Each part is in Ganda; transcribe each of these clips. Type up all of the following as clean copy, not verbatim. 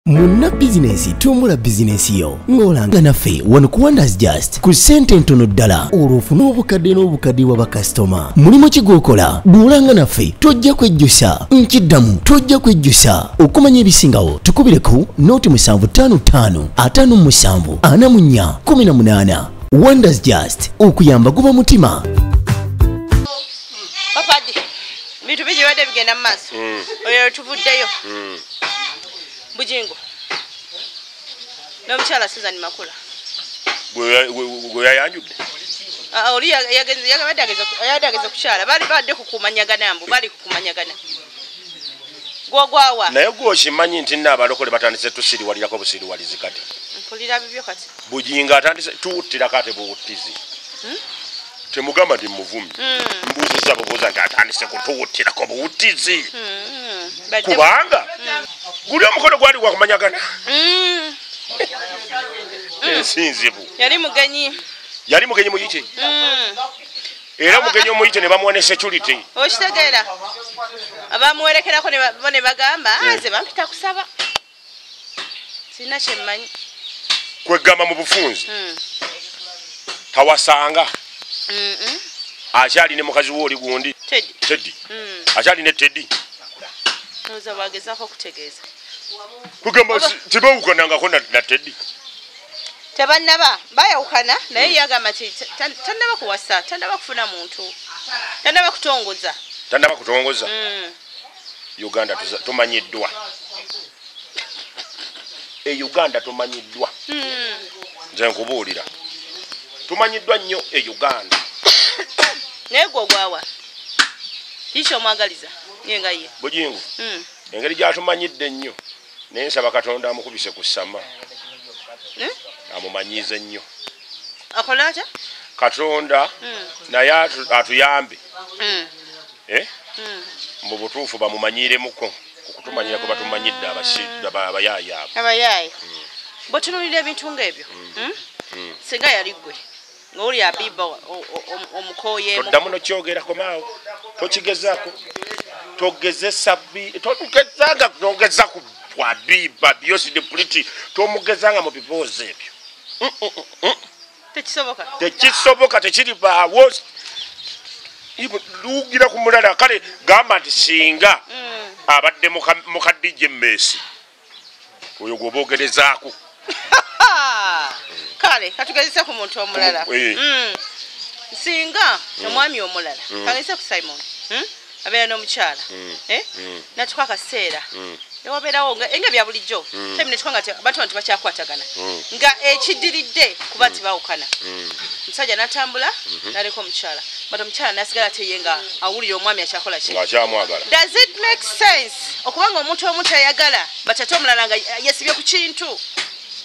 Muna bizinesi tumbula bizinesi yo ngolanga naffe wano ku Wonders Just ku sente ntono ddala olwofuna obukadde n'obukadde bw'abakasitoma mulimu kigwokola duulanga naffe tojja kwejjusa nkiddamu tojja kwejjusa okumanya ebisingawo tukubire ku noti 755 57 44 18 Wonders Just okuyamba guba mutima Papadi bitu bije wade bigenda maaso oyo tuvuddeyo Bujingo. No mchala Susan Makula. Gwe yayanjudde. Oli yageza kuchala. Bali badde kukumanyagana mbu bali kukumanyagana. Gwagwawa. Naye gwokimanyi nti n'abalokole batandise tusiriwalirako busiriwalizi kati. Mpulira bibyo kati. Bujinga atandise tuuttira kate buwuttizi. Temugamba ndi muvumi. Mbuuziza bubuuza nti atandise kutuuttirako buwuttizi. Kubanga guli omukono gwali gwa kumanyagana. Ensinzibu. Yali mugenyi muyite. Era mugenyi omuyite ne bamuwa ne security. Okitegeera. Abamuwerekerako ne bagamba nze bampita kusaba. Sina kyemmanyi. Kwegamba mu bufunzi. Tawasanga. Akyali ne mukazi we oli gundi. Teddy. Akyali ne Teddy. Noza bagezako kutegeeza. Kugamba tibawukanangako na Teddy. Tebannaba bayawukana naye yagamba nti tannaba kuwasa tannaba kufuna muntu tannaba kutongoza. Uganda tumanyiddwa. Uganda tumanyiddwa. Nze nkubuulira. Tumanyiddwa nnyo Uganda. Naye gwe ogwawa. Kisho mwagaliza nyenga ye. Bujingu. Engeri gy'atumanyidde nnyo. Naye nsaba Katonda amukubise ku ssama. Amumanyize nnyo. Akola atya? Katonda naye atuyambe. Mu butuufu bamumanyiremukko kukutumanyirako batumanyidde abayaayi abo. Abayaayi. Bw'otunuulira ebintu ng'ebyo. Singa yali ggwe. Ng'oli abiba omukooye. Toddamu nokyogerako maawo. Tokigezaako. Togezeza ku bwabiba byosi de puliti tomugezanga mu bibuuzo ebyo. Tekisoboka tekiri baawo. Lugira ku mulala kale gamba nti singa abadde muka DJ Messi oyo gwobogerezaako. Kale katugezese ku muntu omulala. Singa omwami omulala kageze ku Simon abeera n'omukyala natuka akaseera newabeerawo nga bya bulijjo teminetwa nga abantu bakyakwatagana nga ekidiridde kuba tibawukana omusajja natambula naleka omukyala but omukyala nasigala teye nga awulira omwami akyakola ki akyamwagala. Does it make sense okubanga omuntu omu tayagala batate omulala nga yesibye ku kintu?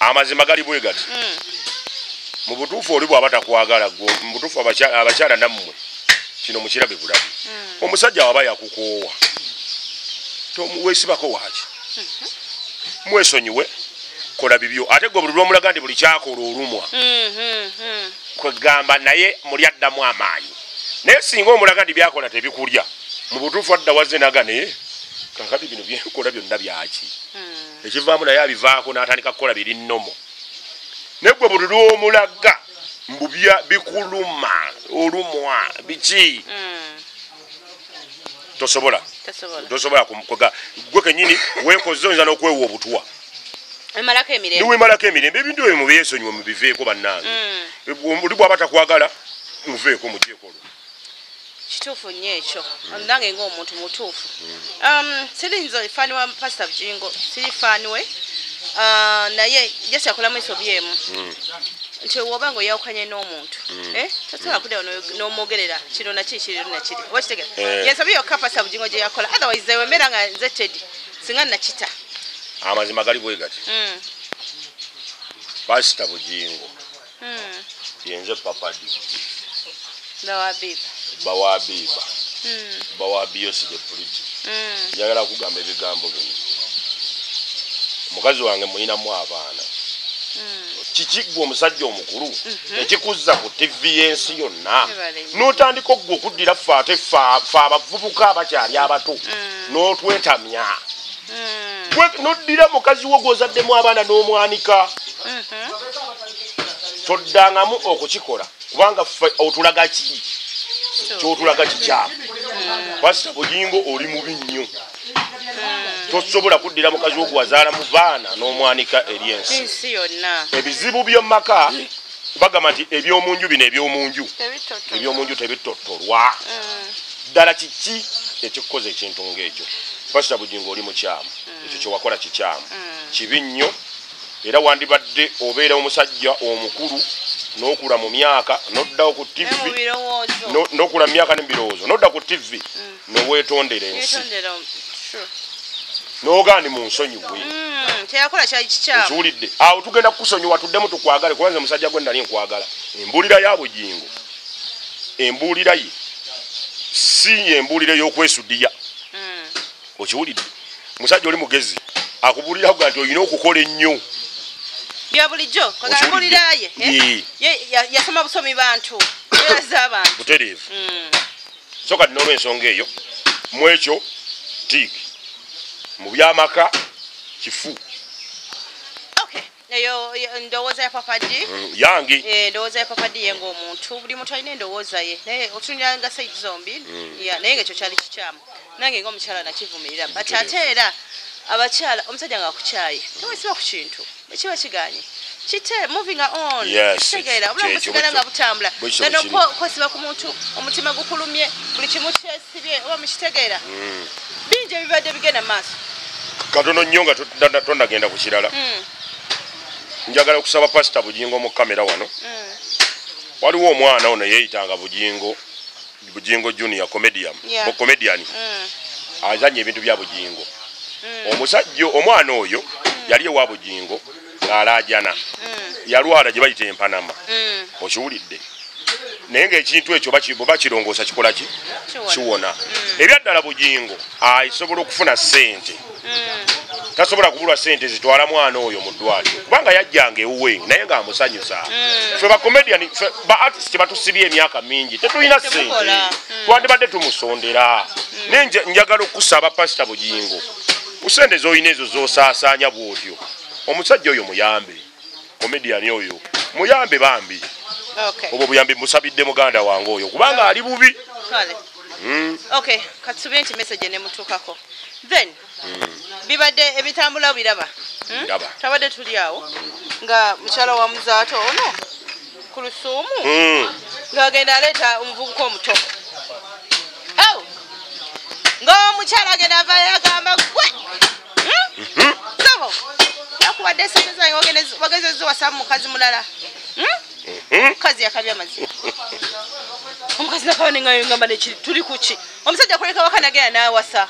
Amazima gali bwe gati. Mu butuufu oli bw'aba takwagala gwo mu butuufu abakyala nammwe kino mukirabe bulabi. Omusajja waba yakukoowa tomuweesibako waaki. Mwesonyiwe kola bibyo ate gwe buli lw'omulaga nti buli kyakola olumwa. Kwegamba naye muli addamu amaanyi. Naye singa omulaga nti byakola tebikulya mu butuufu adda wazze naga naye kakati bino byekola byonna byaki. Ekivaamu naye abivaako n'atandika kukola biri nnomo. Naye gwe buli lw'omulaga mbubya bikuluma olumwa biki. Tosobola kwega gwe kenyini weekoze oyinza n'okwewa obutwa. Niweemalako emirembe ebintu ebyo mubyesonyiwe mubiveeko bannange. Oli bw'aba takwagala muveeko mugyeko olwo. Kituufu nnyo ekyo nange ng'omuntu mutuufu. Sirinza faani wa Pastor Bujingo siri faani we naye Yesu akolamu esobyemu nti woba ng'oyawukanye n'omuntu tosobola kuddayo n'omwogerera kino nakiri oba kitegeera yensobi yokka Pastor Bujingo gye yakola otherwise wemera nga nze Teddy singa nakita. Amazima gali bwe gati. Pastor Bujingo yenze Papadi bawabiba bawabiyose de puliti. Njagala kugamba ebigambo bino. Mukazi wange mulinamu abaana. Kiki gwe omusajja omukulu ekikuzza ku TV y'ensi yonna n'otandika ogwo okuddira ffe abavubuka abakyali abato n'otwetamya noddira mukazi wo gwozaddemu abaana n'omwanika toddangamu okukikola kubanga otulaga ki kyotulaga kikyamu pasita Bugingo oli mubi nnyo tosobola kuddira mukazi wo gwazaala mu baana n'omwanika eri ensi yonna ebizibu by'omumaka bagamba nti ebyomunju bino ebyomunju tebitottolwa ddala kiki ekikukoza ekintu ng'ekyo pasita Bugingo oli mukyamu ekyo kyewakola kikyamu kibi nnyo era wandibadde obeera omusajja omukulu n'okula mu myaka noddawo ku TV n'okula mu myaka n'ebirowoozo nodda ku TV n'oweetondera ensi n'ogaani mu nsonyiwe ekiwulidde awo tugenda kukusonyiwa tuddemu tukwagale kubanze musajja gwe nali nkwagala embuulira ya Bugingo embuulira ye si embuulira y'okwesuddiya okiwulidde musajja oli mugezi akubuulira kuga nti olina okukola ennyo bya bulijjo kagambulira ye yasoma busomi bantu eraza abantu butereevu so kati n'olw'ensonga eyo mu ekyo tiiki mu byamaka kifu eyo ndowooza ya Papadi yange ndowooza ya Papadi ye ng'omuntu buli muntu alina endowooza ye naye otunira nga sayidi zombi naye ng'ekyo kyali kikyamu nange ng'omukyala nakivumirira but ate era abakyala omusajja ng'akukyaye tewesiba ku kintu ekiba kiganye kite moving on kitegeera obulamu busigala nga butambula kwesiba ku muntu omutima gukulumye buli kimu kyesibye oba mukitegeera bingi ebibadde bigenda maaso katono nnyo nga tonnagenda ku kirala njagala okusaba pasita Bugingo mu kamera wano waliwo omwana ono yeeyitanga Bugingo junior comedian azanya ebintu bya Bugingo omusajja omwana oyo yali ewa Bugingo ng'alaajana yalwala gye bayita empanama okiwulidde naye ng'ekintu ekyo bwe bakirongoosa kikola ki kiwona ebyaddala Bugingo asobola okufuna ssente tasobola kubulwa ssente zitwala mwana oyo mu ddwaliro kubanga yajjanga ewuwe naye ng'amusanyusa ffe bakomediani ba artist batusibye emyaka mingi tetulina ssente twandibadde tumusondera naye njagala okusaba pasita Bugingo ssente z'olina ezo z'osaasaanya bw'otyo omusajja oyo muyambe komediani oyo muyambe bambi obwo buyambi musabidde muganda wange oyo kubanga ali bubi katusubire nti message nemutuukako then bibadde ebitambula biraba tabadde tuli awo nga mukyala wa muzaato ono ku Lusuumu ng'agenda aleeta omuvubuka omuto ng'omukyala agenda avayo agamba gwe sabo yakubadde esente zange wagezezza wasamu mukazi mulala mukazi yakabya amazima omukazi nakaba nengamba nekiri tuli kuki omusajja kuleka waka nagenda n'awasa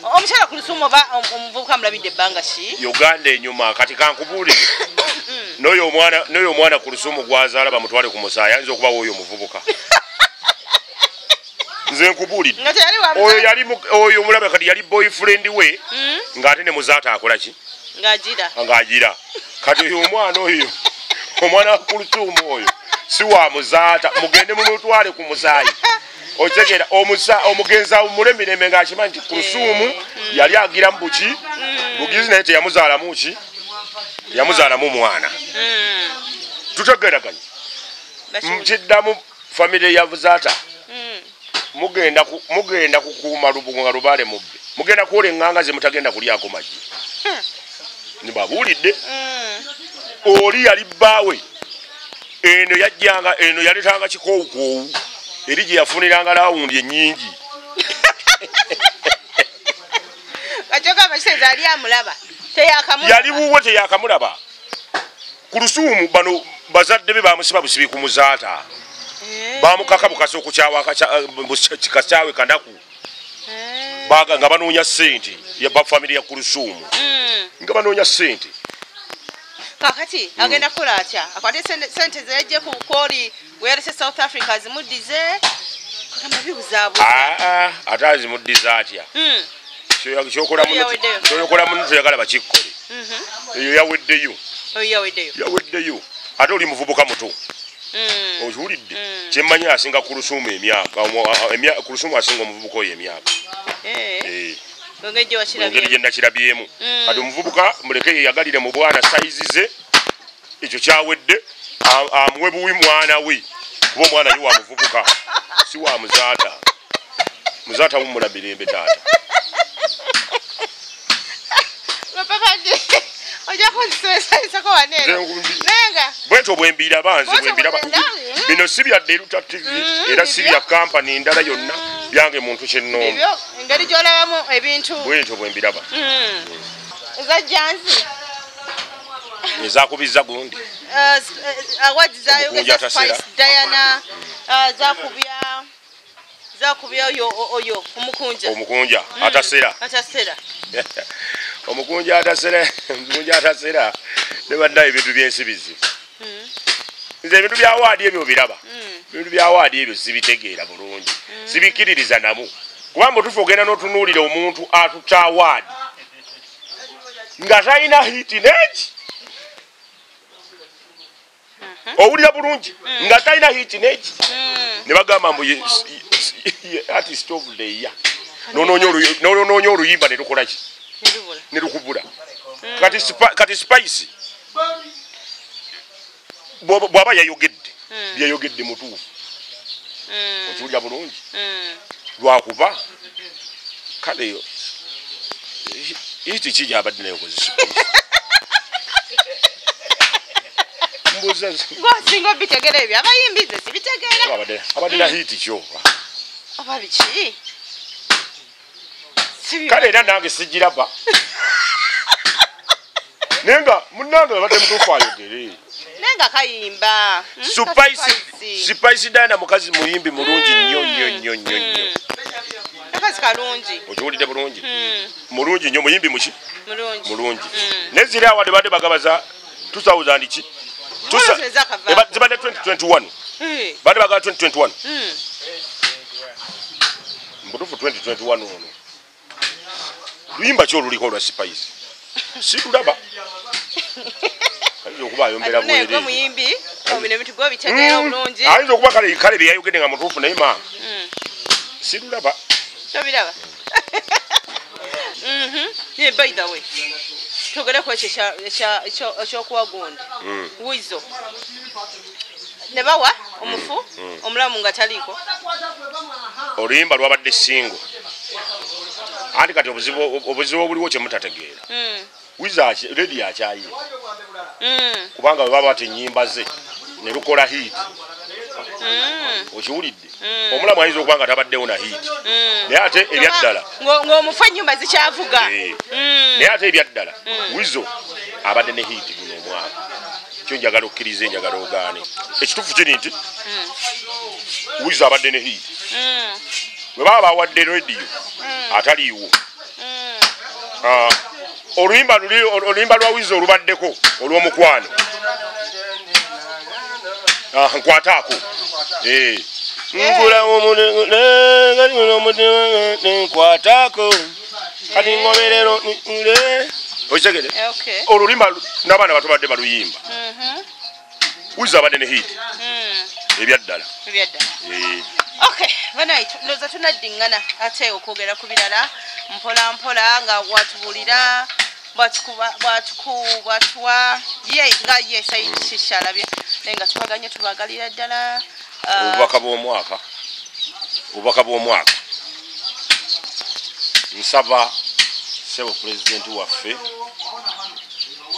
omukyala ku Lusuumu oba omuvubuka mulabidde ebbanga ki Uganda enyuma kati kankubuulire n'oyo omwana ku Lusuumu gwazaala bamutwale ku musaayi ayinza okubawo oyo omuvubuka nze nkubuulidde oyo omulaba kati yali boyfriend we ng'ate ne muzaata akola ki ng'agira kati oyo omwana wa ku Lusuumu oyo si wa muzaata mugende mumutwale ku musaayi otegeera omugenzi mulemirembe ng'akimanyi nti ku Lusuumu yali agira mu buki bugizi naye teyamuzaalamu ki yamuzaalamu mwana tutegeeraganye kiddamu famire ya buzaata mugenda kukuuma lubugo nga lubaale mubbe mugenda kuwola eŋŋanga ze mutagenda kulyako maggi nibabuulidde oli yali bbaawe eno yajjanga eno yaletanga kikoowukoowu eri gye yafuniranga laawundi ennyingi yali wuwe teyakamulaba ku Lusuumu bano bazadde be bamusiba busibi ku muzaata bamukaka bukasa okukyawa kikakyawe kanaku nga banoonya ssente bafamire ya ku Lusuumu nga banoonya ssente kakati agenda kukola atya akwate sente zeyajje ku kwoli weyalese South Africa zimuddize kagamba bibuzaabuza ate azimuddize atya kyoyokola muno toyagala bakikkole eyo yaweddeyo ate oli muvubuka muto okiwulidde kyemmanyi asinga ku Lusuumu emyaka ku Lusuumu asinga omuvubuka oyo emyaka ngeri gye nakirabyemu kati omuvubuka muleke yeyagalire mu bwana sayizi ze ekyo kyawedde amuwe buwi mwana we kuba omwana ye wa muvubuka si wa muzaata muzaata wumula mirembe taata bwetyo bwembiraba nze bwembiraba bino si bya Deruta TV era si bya kampani ndala yonna byange muntu kyennoomu engeri gy'olabamu ebintu bwetyo bwembiraba ezajjanzi ezakubiza gundi awadi zayogeza Spice Diana zakubya oyo omukunja atasera omukunja atasera ne bannaye ebintu byensibizi nze ebintu bya awaadi ebyo biraba ebintu bya awaadi ebyo sibitegeera bulungi sibikiririza namu kubanga otufa ogenda n'otunuulira omuntu atutta awaadi nga talina hiti neki owulira bulungi nga talina hiti neki ne bagamba mbu artist of the year n'onoonya oluyimba ne lukolaki ne lukubula kati Spice bw'aba yayogedde mutuufu okiwulira bulungi lwakuba kale hiti ki gyabadde nayo kozesa ngosinga obitegera ebyo abayimbi ze sibitegeera abadde na hiti kyoba oba biki kale era nange sigiraba naye nga munnange abadde mutuufu ayogere nenga kayimba Spice Diana mukazi muyimbi mulungi nnyo akazi kalungi okiwulidde bulungi mulungi nnyo muyimbi muki mulungi neziri awade badde bagabaza 2000 ki zibadde 2021 badde bagaba 2021 mbutufu 2021 ono luyimba ki oluliko olwa Spice situlaba ayinza okuba ayombera bwere muyimbi omine bintu gwo bitegeera bulungi ayinza okuba kale bye yayogedde nga mutuufu naye ma situlaba tobiraba by the way tugereko ekyo ekyokuwa gundi wizo ne bawa omufu omulamu nga taliiko oluyimba lwabadde singo anti kati obuzibu obuliwo kyemutategeera wiza redi akyayi kubanga bwe baba bati ennyimba ze ne lukola hiti okiwulidde omulamu ayinza okuba nga tabaddewo na hiti naye ate ebyaddala ng'omufu ennyumba zikyavuga naye ate ebyaddala wizo abadde ne hiti guno omwaka kyo njagala okkirize njagala ogaane ekituufu kiri nti wizo abadde ne hiti bwe baba bawadde rediyo ataliiwo oluyimba lwa wizo olubaddeko olw'omukwano nkwataako nkwataako kati ngoberero okitegere oluluyimba n'abaana bato badde baluyimba wizo abadde ne hiti ebyaddala okay banayi ndoza tunaddiŋŋana ate okwogera ku birala mpola mpola nga watubulira bwatuwa nga ye Saidi Shishalabye naye nga tubaganye tubagalira ddala obubaka bw'omwaka nsaba ssebo pulezidenti waffe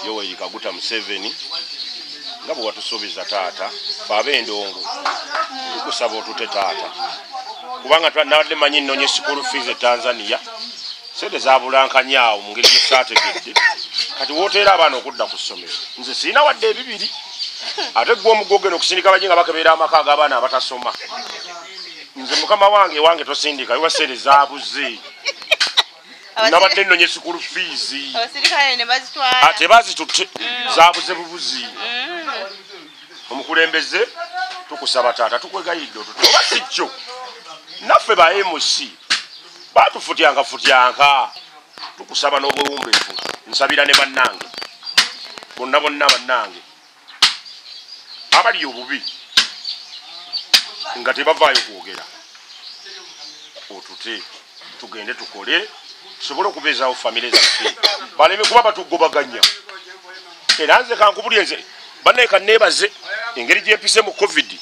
Yoweri Kaguta Museveni nga bwe watusuubiza taata fe ab'endongo tukusaba otute taata kubanga nabadde manyi nnonye school fees e Tanzania sente zabulankanya awo mu ngeri gyesaategedde kati wooteera abaana okudda ku ssomero nze sirina wadde ebibiri ate gwe omugogero okusindika baje nga bakebeera amaka ag'abaana abatasoma nze mukama wange tosindika wiwa sente zaabuze nabadde nnonye school fees ate bazitutte zaabuze bubuzi omukulembeze tukusaba taata tukwegayiridde otute oba si kyo naffe ba MC batufutyanka tukusaba n'obwewumbeefu nsabira ne bannange bonna bannange abali obubi nga tebavaayo kwogera otute tugende tukole tusobole okubeezaawo famire zaffe baleme kuba batugobaganya era nze kankubulye nze bannaye kanneebaze engeri gyempise mu covid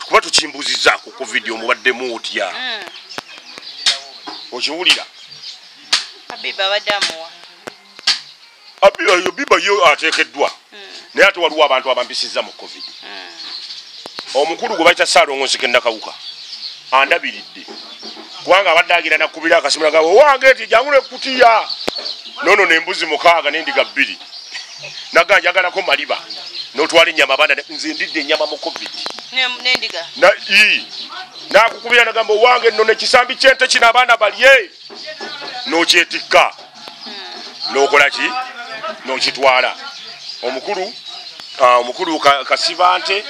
kuba tukimbuzizza ku covid omubaddemu otya okiwulira Abiba badamuwa biba yo ateekeddwa naye ate waliwo abantu abampisizza mu covid omukulu gwe bayita Saalongozi Nakawuka andabiridde kubanga abadde agira nakubira akasimu nagamba owange eti jangu nekutiya nono nembuzi 6 n'endiga 2 naga njagalako maliba n'otwala ennyama abanda nze ndidde ennyama mu covid n'endiga nakukubira nagamba owange nno nekisambi kyente kino abaana balye n'okyetikka n'okola ki n'okitwala omukulu Kasibante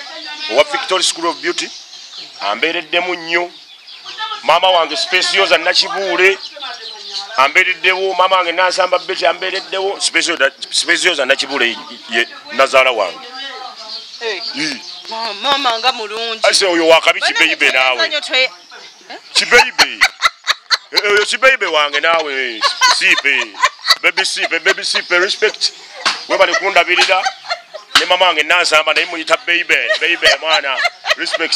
owa Victoria School of Beauty ambeereddemu nnyo mama wange Specioza Nakibuule ambeereddewo mama wange Nansamba Betty ambeereddewo Specioza Nakibuule ye nazaala wange mama nga mulungi ase oyo wakabi kibeibe naawe kibeibe wange naawe baby sipe respect webali kundabirira ne mama wange Nansamba naye muyita beibe mwana respect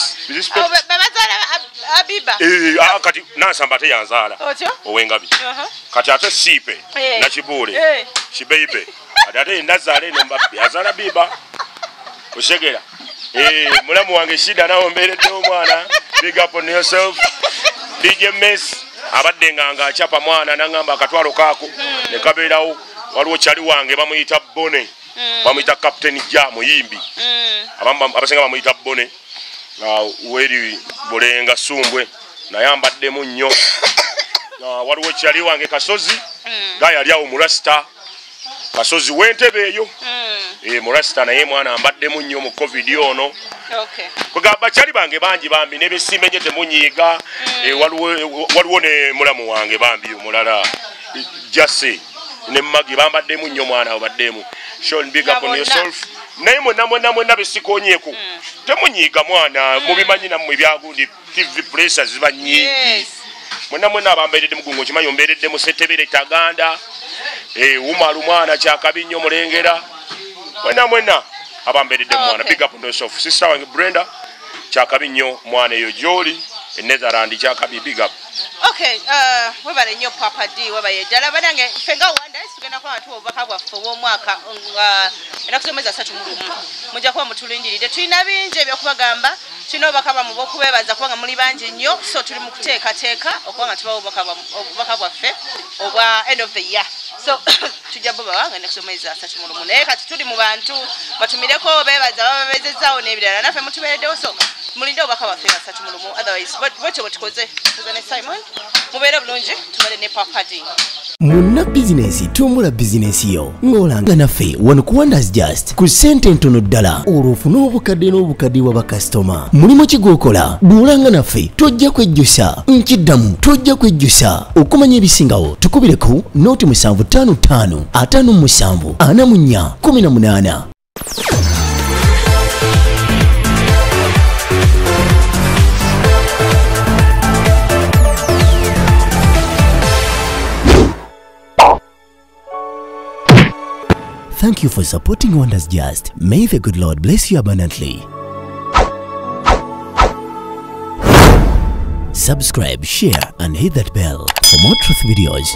Abiba kati Nansamba ate yanzaala owengabi kati ate sipe Nakibuule kibeibe ate nazaala eno yazaala biba oshegera mulamu wange shida nawe mbeereddewo mwana big up on yourself DJ Mess abadde nga achapa mwana nangamba akatwalo kaako ne kabeerawo waliwo kyali wange bamuyita Bone bamuyita Captain Ja muyimbi abasenga bamuyita Bone weri Bulenga Sumbwe nayambaddemu nnyo waliwo kyali wange Kasozi gayali awo Murasta Kasozi w'Entebe eyo Murasta naye mwana ambaddemu nnyo mu covid ono kugamba kyali bange bangi bambi nebesimenye temunyiiga waliwo ne mulamu wange bambi omulala Jase ne Magi bambaddemu nnyo mwana abaddemu Sean big up on yourself naye mwena besikonyeeku temunyiiga mwana mubimanyi nammwe ebyagundi TV pressure ziba nnyingi mwena abambeeredde mugungo kimanyi ombeeredde mu Setebere Taganda Umaru mwana kyakabi nnyo mulengera mwena abambeeredde mwana big up on yourself sister wange Brenda kyakabi nnyo mwana eyo Joli Netherland kyakabi big up okay webale nnyo Papa D webaye ddala banange fenga wanda tugenda kwa watu obubaka bwaffe obw'omwaka enakusomeza 3 mujja kuba mutulindiridde tulina bingi ebyokubagamba tulina obubaka bwamu bw'okubeebaza kubanga muli bangi nnyo so tuli mu kuteekateeka okuba nga tubawo obubaka bwaffe obwa end of the year so tujja bubawa nga nekusomeza 3 naye kati tuli mu bantu batumireko beebaza bababezezaawo n'ebirala naffe mutubeereddewo so mulinde obubaka bwaffe nga 3 otherwise bwekyo bwetukoze tuzane Simon mubeere bulungi tubale ne Papa D Munna bizinesi tumbula bizinesi yo ng'olanga naffe wano ku Wonders Just ku ssente ntono ddala olw'ofuna obukadde n'obukaddiwa bakasitoma mulimu kigookola duulanga naffe tojja kwejjusa nkiddamu tojja kwejjusa okumanya ebisingawo tukubireko nooti 755 57 44 18 Thank you for supporting Wonders Just. May the good Lord bless you abundantly. Subscribe, share, and hit that bell for more truth videos.